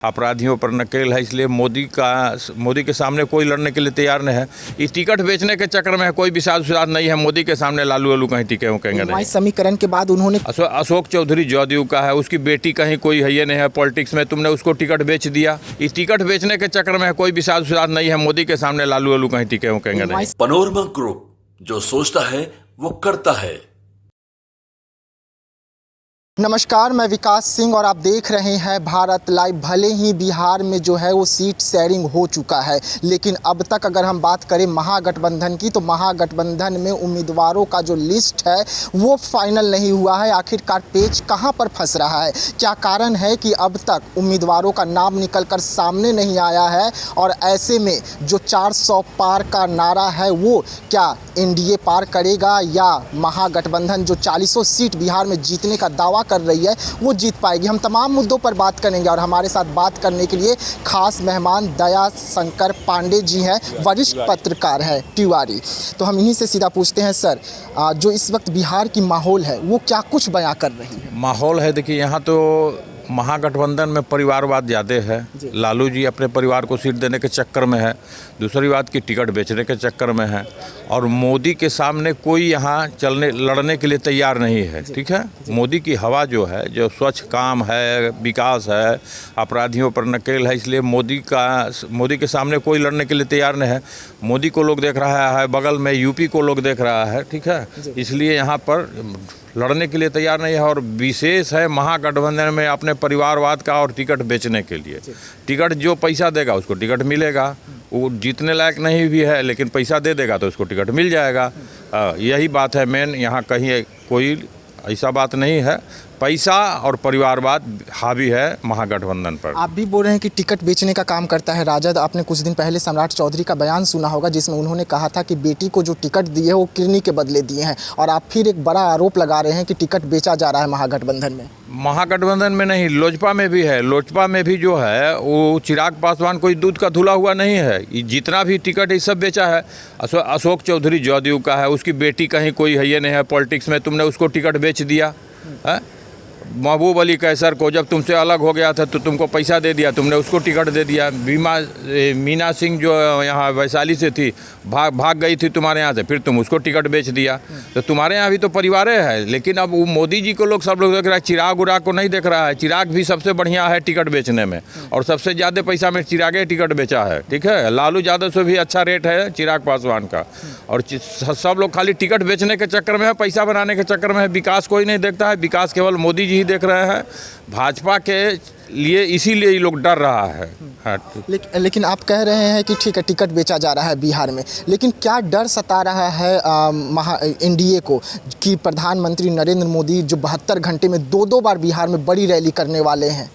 अपराधियों पर नकेल है, इसलिए मोदी के सामने कोई लड़ने के लिए तैयार नहीं है। इस टिकट बेचने के चक्कर में कोई विवाद नहीं है। मोदी के सामने लालू वालू कहीं टिके कहेंगे नहीं। समीकरण के बाद उन्होंने अशोक चौधरी जदयू का है, उसकी बेटी कहीं कोई है ये नहीं है पॉलिटिक्स में, तुमने उसको टिकट बेच दिया। इस टिकट बेचने के चक्कर में कोई विवाद नहीं है। मोदी के सामने लालू वालू कहीं टिके कहेंगे नहीं। पनोरमा ग्रुप, जो सोचता है वो करता है। नमस्कार, मैं विकास सिंह और आप देख रहे हैं भारत लाइव। भले ही बिहार में जो है वो सीट शेयरिंग हो चुका है, लेकिन अब तक अगर हम बात करें महागठबंधन की, तो महागठबंधन में उम्मीदवारों का जो लिस्ट है वो फाइनल नहीं हुआ है। आखिरकार पेच कहां पर फंस रहा है? क्या कारण है कि अब तक उम्मीदवारों का नाम निकलकर सामने नहीं आया है? और ऐसे में जो 400 पार का नारा है वो क्या एनडीए पार करेगा, या महागठबंधन जो 40 सीट बिहार में जीतने का दावा कर रही है वो जीत पाएगी? हम तमाम मुद्दों पर बात करेंगे और हमारे साथ बात करने के लिए खास मेहमान दया शंकर पांडे जी हैं, वरिष्ठ पत्रकार हैं तिवारी। तो हम इन्हीं से सीधा पूछते हैं, सर, जो इस वक्त बिहार की माहौल है वो क्या कुछ बयां कर रही है? माहौल है, देखिए यहाँ तो महागठबंधन में परिवारवाद ज़्यादा है। लालू जी अपने परिवार को सीट देने के चक्कर में है, दूसरी बात की टिकट बेचने के चक्कर में है, और मोदी के सामने कोई यहाँ लड़ने के लिए तैयार नहीं है। ठीक है, मोदी की हवा जो है, जो स्वच्छ काम है, विकास है, अपराधियों पर नकेल है, इसलिए मोदी के सामने कोई लड़ने के लिए तैयार नहीं है। मोदी को लोग देख रहा है, बगल में यूपी को लोग देख रहा है। ठीक है, इसलिए यहाँ पर लड़ने के लिए तैयार नहीं है। और विशेष है महागठबंधन में अपने परिवारवाद का और टिकट बेचने के लिए। टिकट जो पैसा देगा उसको टिकट मिलेगा, वो जीतने लायक नहीं भी है लेकिन पैसा दे देगा तो उसको टिकट मिल जाएगा। यही बात है मेन, यहाँ कहीं कोई ऐसा बात नहीं है। पैसा और परिवारवाद हावी है महागठबंधन पर। आप भी बोल रहे हैं कि टिकट बेचने का काम करता है राजद। आपने कुछ दिन पहले सम्राट चौधरी का बयान सुना होगा जिसमें उन्होंने कहा था कि बेटी को जो टिकट दिए वो किडनी के बदले दिए हैं, और आप फिर एक बड़ा आरोप लगा रहे हैं कि टिकट बेचा जा रहा है महागठबंधन में। महागठबंधन में नहीं, लोजपा में भी है। लोजपा में भी जो है वो चिराग पासवान कोई दूध का धुला हुआ नहीं है। जितना भी टिकट ये सब बेचा है, अशोक चौधरी जदयू का है, उसकी बेटी कहीं कोई है ये नहीं है पॉलिटिक्स में, तुमने उसको टिकट बेच दिया है। महबूब अली कैसर को जब तुमसे अलग हो गया था तो तुमको पैसा दे दिया, तुमने उसको टिकट दे दिया। मीना सिंह जो यहाँ वैशाली से थी, भाग गई थी तुम्हारे यहाँ से, फिर तुम उसको टिकट बेच दिया। तो तुम्हारे यहाँ भी तो परिवार है। लेकिन अब वो मोदी जी को सब लोग देख रहा है, चिराग उराग को नहीं देख रहा है। चिराग भी सबसे बढ़िया है टिकट बेचने में, और सबसे ज़्यादा पैसा में चिरागे टिकट बेचा है। ठीक है, लालू यादव से भी अच्छा रेट है चिराग पासवान का। और सब लोग खाली टिकट बेचने के चक्कर में है, पैसा बनाने के चक्कर में है। विकास कोई नहीं देखता है, विकास केवल मोदी जी ही देख रहे हैं। भाजपा के लिए इसीलिए ये लोग डर रहा है। लेकिन आप कह रहे हैं कि ठीक है टिकट बेचा जा रहा है बिहार में, लेकिन क्या डर सता रहा है एनडीए को कि प्रधानमंत्री नरेंद्र मोदी जो 72 घंटे में दो बार बिहार में बड़ी रैली करने वाले हैं?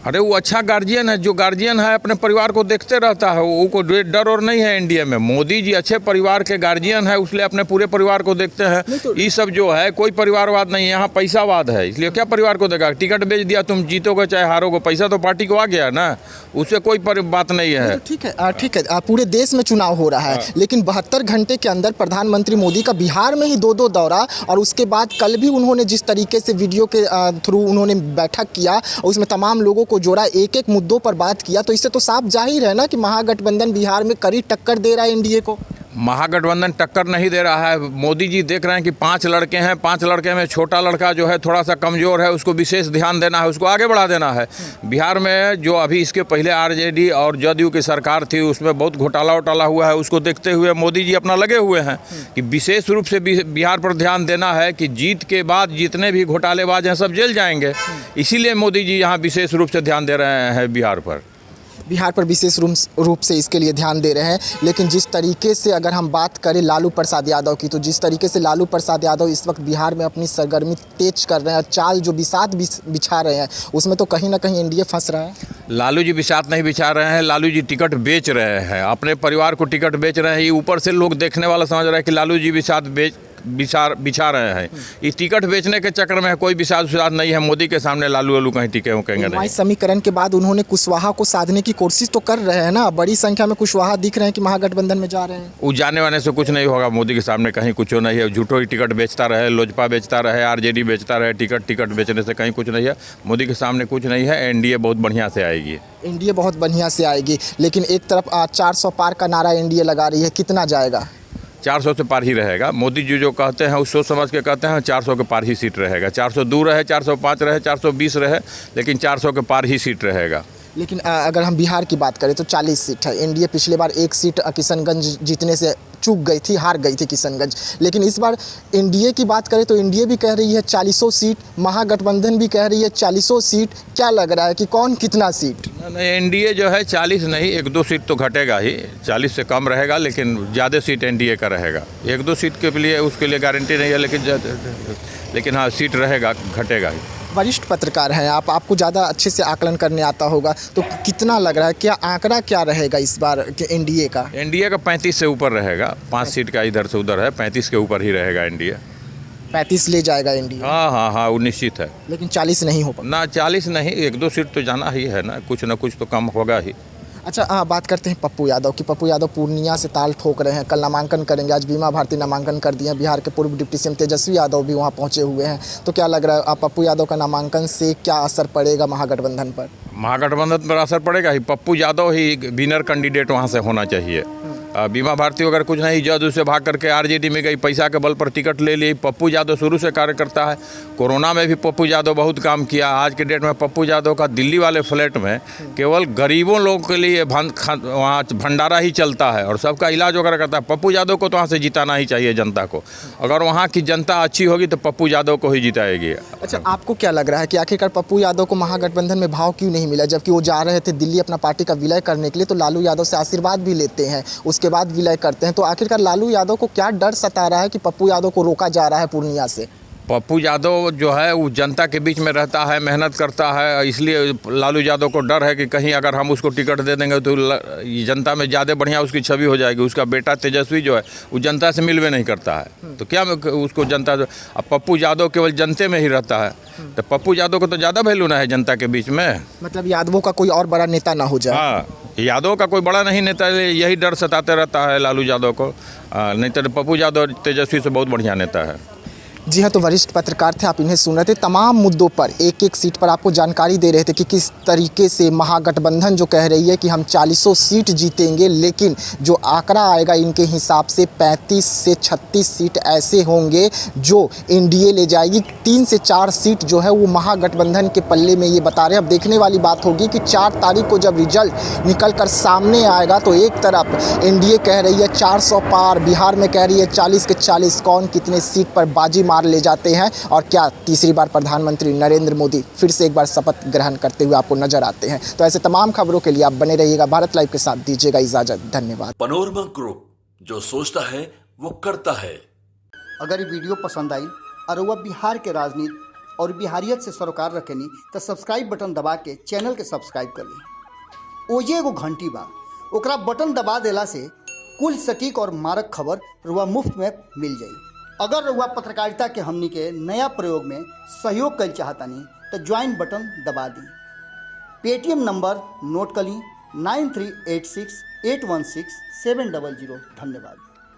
अरे वो अच्छा गार्जियन है, जो गार्जियन है अपने परिवार को देखते रहता है, वो को डर और नहीं है एनडीए में। मोदी जी अच्छे परिवार के गार्जियन है, इसलिए अपने पूरे परिवार को देखते हैं। ये सब जो है कोई परिवारवाद नहीं है, यहाँ पैसावाद है। इसलिए क्या परिवार को देगा? टिकट बेच दिया, तुम जीतोगे चाहे हारोगे, पैसा तो पार्टी को आ गया ना, उससे कोई बात नहीं है। ठीक है, पूरे देश में चुनाव हो रहा है, लेकिन 72 घंटे के अंदर प्रधानमंत्री मोदी का बिहार में ही दो दौरा, और उसके बाद कल भी उन्होंने जिस तरीके से वीडियो के थ्रू उन्होंने बैठक किया, उसमें तमाम लोगों को जोड़ा, एक मुद्दों पर बात किया, तो इससे तो साफ जाहिर है ना कि महागठबंधन बिहार में कड़ी टक्कर दे रहा है एनडीए को। महागठबंधन टक्कर नहीं दे रहा है। मोदी जी देख रहे हैं कि 5 लड़के हैं, 5 लड़के में छोटा लड़का जो है थोड़ा सा कमज़ोर है, उसको विशेष ध्यान देना है, उसको आगे बढ़ा देना है। बिहार में जो अभी इसके पहले आरजेडी और जदयू की सरकार थी, उसमें बहुत घोटाला हुआ है, उसको देखते हुए मोदी जी अपना लगे हुए हैं कि विशेष रूप से बिहार पर ध्यान देना है कि जीत के बाद जितने भी घोटालेबाज हैं सब जेल जाएंगे। इसीलिए मोदी जी यहाँ विशेष रूप से ध्यान दे रहे हैं बिहार पर विशेष रूप से इसके लिए ध्यान दे रहे हैं। लेकिन जिस तरीके से अगर हम बात करें लालू प्रसाद यादव की, तो जिस तरीके से लालू प्रसाद यादव इस वक्त बिहार में अपनी सरगर्मी तेज कर रहे हैं, चाल जो बिसात बिछा रहे हैं, उसमें तो कहीं ना कहीं एनडीए फंस रहा है। लालू जी बिसात नहीं बिछा रहे हैं, लालू जी टिकट बेच रहे हैं, अपने परिवार को टिकट बेच रहे हैं। ये ऊपर से लोग देखने वाला समझ रहे हैं कि लालू जी बिसात बिछा रहे हैं। इस टिकट बेचने के चक्कर में कोई विश्वास नहीं है। मोदी के सामने लालू वालू कहीं टिके हो कहेंगे नहीं। समीकरण के बाद उन्होंने कुशवाहा को साधने की कोशिश तो कर रहे हैं ना, बड़ी संख्या में कुशवाहा दिख रहे हैं कि महागठबंधन में जा रहे हैं। वो जाने वाने से कुछ नहीं होगा। मोदी के सामने कहीं कुछ नहीं है। झूठो ही टिकट बेचता रहे, लोजपा बेचता रहे, आरजेडी बेचता रहे, टिकट बेचने से कहीं कुछ नहीं है। मोदी के सामने कुछ नहीं है। एनडीए बहुत बढ़िया से आएगी। एनडीए बहुत बढ़िया से आएगी, लेकिन एक तरफ 400 पार का नारा एनडीए लगा रही है, कितना जाएगा? 400 से पार ही रहेगा। मोदी जी जो कहते हैं उस सोच समझ के कहते हैं 400 के पार ही सीट रहेगा। 402 रहे, 405 रहे, 420 रहे, लेकिन 400 के पार ही सीट रहेगा। लेकिन अगर हम बिहार की बात करें तो 40 सीट है। एनडीए पिछले बार एक सीट किशनगंज जीतने से चूक गई थी, हार गई थी किशनगंज। लेकिन इस बार एनडीए की बात करें तो एनडीए भी कह रही है 40 सीट, महागठबंधन भी कह रही है 40 सीट। क्या लग रहा है कि कौन कितना सीट? नहीं, एनडीए जो है 40 नहीं, 1-2 सीट तो घटेगा ही। 40 से कम रहेगा, लेकिन ज़्यादा सीट एनडीए का रहेगा। 1-2 सीट के लिए उसके लिए गारंटी नहीं है, लेकिन हाँ सीट रहेगा, घटेगा ही। वरिष्ठ पत्रकार हैं आप, आपको ज़्यादा अच्छे से आकलन करने आता होगा, तो कितना लग रहा है, क्या आंकड़ा क्या रहेगा इस बार के एनडीए का? एनडीए का 35 से ऊपर रहेगा। 5 सीट का इधर से उधर है, 35 के ऊपर ही रहेगा एनडीए। 35 ले जाएगा एनडीए? हाँ, वो निश्चित है। लेकिन 40 नहीं हो पाएगा ना, 40 नहीं, 1-2 सीट तो जाना ही है ना कुछ तो कम होगा ही। अच्छा, बात करते हैं पप्पू यादव की। पप्पू यादव पूर्णिया से ताल ठोक रहे हैं, कल नामांकन करेंगे। आज बीमा भारती नामांकन कर दिए हैं। बिहार के पूर्व डिप्टी सीएम तेजस्वी यादव भी वहां पहुंचे हुए हैं। तो क्या लग रहा है पप्पू यादव का नामांकन से क्या असर पड़ेगा महागठबंधन पर? महागठबंधन पर असर पड़ेगा ही। पप्पू यादव ही विनर कैंडिडेट वहाँ से होना चाहिए। बीमा भारती अगर कुछ नहीं, जज उसे भाग करके आरजेडी में गई, पैसा के बल पर टिकट ले ली। पप्पू यादव शुरू से कार्य करता है। कोरोना में भी पप्पू यादव बहुत काम किया। आज के डेट में पप्पू यादव का दिल्ली वाले फ्लैट में केवल गरीबों लोगों के लिए वहाँ भंडारा ही चलता है और सबका इलाज वगैरह करता है। पप्पू यादव को तो वहाँ से जिताना ही चाहिए जनता को। अगर वहाँ की जनता अच्छी होगी तो पप्पू यादव को ही जिताएगी। अच्छा, आपको क्या लग रहा है कि आखिरकार पप्पू यादव को महागठबंधन में भाव क्यों नहीं मिला? जबकि वो जा रहे थे दिल्ली अपना पार्टी का विलय करने के लिए, तो लालू यादव से आशीर्वाद भी लेते हैं, उसके बाद विलय करते हैं। तो आखिरकार लालू यादव को क्या डर सता रहा है कि पप्पू यादव को रोका जा रहा है पूर्णिया से? पप्पू यादव जो है वो जनता के बीच में रहता है, मेहनत करता है, इसलिए लालू यादव को डर है कि कहीं अगर हम उसको टिकट दे देंगे तो जनता में ज़्यादा बढ़िया उसकी छवि हो जाएगी। उसका बेटा तेजस्वी जो है वो जनता से मिलवे नहीं करता है, तो क्या उसको जनता। अब पप्पू यादव केवल जनते में ही रहता है, तो पप्पू यादव को तो ज़्यादा वैल्यू ना है जनता के बीच में। मतलब यादवों का कोई और बड़ा नेता ना हो जाए? हाँ, यादव का कोई बड़ा नहीं नेता, यही डर सताते रहता है लालू यादव को। नहीं तो पप्पू यादव तेजस्वी से बहुत बढ़िया नेता है। जी हाँ, तो वरिष्ठ पत्रकार थे, आप इन्हें सुन रहे थे। तमाम मुद्दों पर एक एक सीट पर आपको जानकारी दे रहे थे कि किस तरीके से महागठबंधन जो कह रही है कि हम 40 सीट जीतेंगे, लेकिन जो आंकड़ा आएगा इनके हिसाब से 35 से 36 सीट ऐसे होंगे जो एनडीए ले जाएगी। 3 से 4 सीट जो है वो महागठबंधन के पल्ले में, ये बता रहे हैं। अब देखने वाली बात होगी कि 4 तारीख को जब रिजल्ट निकल कर सामने आएगा तो एक तरफ एनडीए कह रही है 400 पार, बिहार में कह रही है 40 के 40, कौन कितने सीट पर बाजी मार ले जाते हैं और क्या तीसरी बार प्रधानमंत्री नरेंद्र मोदी फिर से एक बार शपथ ग्रहण करते हुए आपको नजर आते हैं। तो ऐसे तमाम खबरों के लिए आप बने रहिएगा भारत लाइव के साथ। दीजिएगा इजाजत, धन्यवाद। पनोरमा ग्रुप, जो सोचता है वो करता है। अगर ये वीडियो पसंद आई और वह बिहार के राजनीति और बिहारियत से सरोकार रखेनी तो सब्सक्राइब बटन दबा के चैनल के सब्सक्राइब कर ली। ओजे एगो घंटी बा, ओकरा बटन दबा देला से कुल सटीक और मारक खबर रुआ मुफ्त में मिल जाई। अगर रुआ पत्रकारिता के हमनी के नया प्रयोग में सहयोग कर चाहतानी तो ज्वाइन बटन दबा दी। पेटीएम नंबर नोट कर ली 9386816700। धन्यवाद।